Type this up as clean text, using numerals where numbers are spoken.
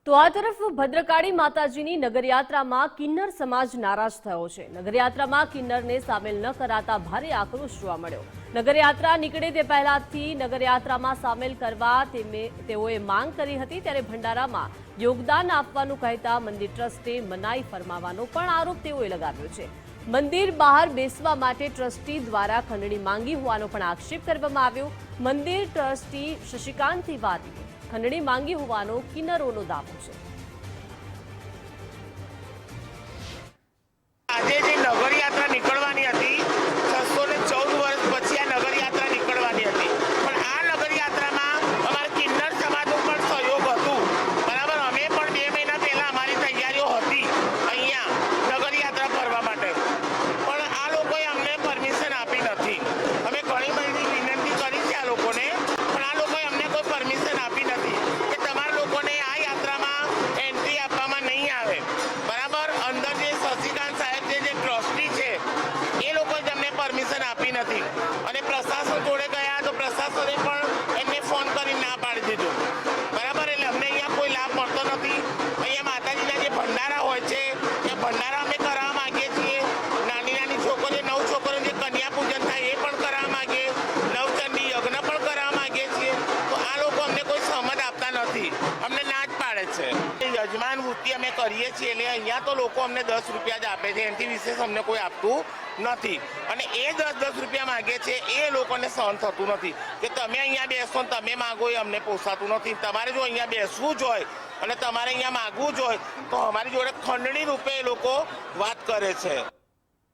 તો આ તરફ ભદ્રકાળી માતાજીની નગરયાત્રામાં કિન્નર સમાજ નારાજ થયો છે। નગરયાત્રામાં કિન્નરને સામેલ ન કરાતા ભારે આક્રોશ જોવા મળ્યો। નગરયાત્રા નીકળે તે પહેલાથી નગરયાત્રામાં સામેલ કરવા તેઓએ માંગ કરી હતી, ત્યારે ભંડારામાં યોગદાન આપવાનું કહેતા મંદિર ટ્રસ્ટે મનાઈ ફરમાવવાનો પણ આરોપ તેઓએ લગાવ્યો છે। મંદિર બહાર બેસવા માટે ટ્રસ્ટી દ્વારા ખંડણી માંગી હોવાનો પણ આક્ષેપ કરવામાં આવ્યો। મંદિર ટ્રસ્ટી શશિકાંત તિવારીએ ખંડણી માંગી હોવાનો કિન્નરોનો દાવો છે। આજે જે નગરયાત્રા નીકળવાની હતી 614 વર્ષ પછી આ નગરયાત્રા નીકળવાની હતી, પણ આ નગરયાત્રામાં અમારા કિન્નર સમાજનો પણ સહયોગ હતો। બરાબર, અમે પણ 2 મહિના પહેલા અમારી તૈયારીઓ હતી અહીંયા નગરયાત્રા ફરવા માટે, પણ આ લોકોએ અમને પરમિશન આપી નથી। અમે ઘણી બધી વિનંતી કરી છે આ લોકોને, પણ આ લોકોએ અમને કોઈ પરમિશન આપી નથી કે તમારા લોકોને આ યાત્રામાં એન્ટ્રી આપવામાં નહીં આવે। બરાબર, અંદર જે શશિકાંત સાહેબ જે ટ્રસ્ટી છે એ લોકોએ જ અમને પરમિશન આપી નથી, અને પ્રશાસન જોડે ગયા તો પ્રશાસને પણ એમને ફોન કરી ના પાડી દીધું। બરાબર, એટલે અમને અહીંયા કોઈ લાભ મળતો નથી। અહીંયા માતાજીના જે ભંડારા હોય છે એ ભંડારા અમે કરાવવા માંગીએ છીએ। નાની નાની છોકરીઓ 9 છોકરીઓ જે કન્યા પૂજન થાય એ પણ કરાવવા માંગીએ, નવચંડી યજ્ઞ પણ કરાવવા માંગીએ છીએ, તો આ લોકો અમને કોઈ સમજ આપતા નથી, અમને ના જ પાડે છે। યજમાન વૃત્તિ અમે કરીએ છીએ એટલે અહીંયા તો લોકો અમને 10 રૂપિયા જ આપે છે, એનાથી વિશેષ અમને કોઈ આપતું નથી, અને એ 10 રૂપિયા માગે છે એ લોકોને સહન થતું નથી કે તમે અહીંયા બેસો ને તમે માગો, એ અમને પોસાતું નથી। તમારે જો અહીંયા બેસવું જ હોય અને તમારે અહીંયા માગવું જ હોય તો અમારી જોડે ખંડણી રૂપે એ લોકો વાત કરે છે।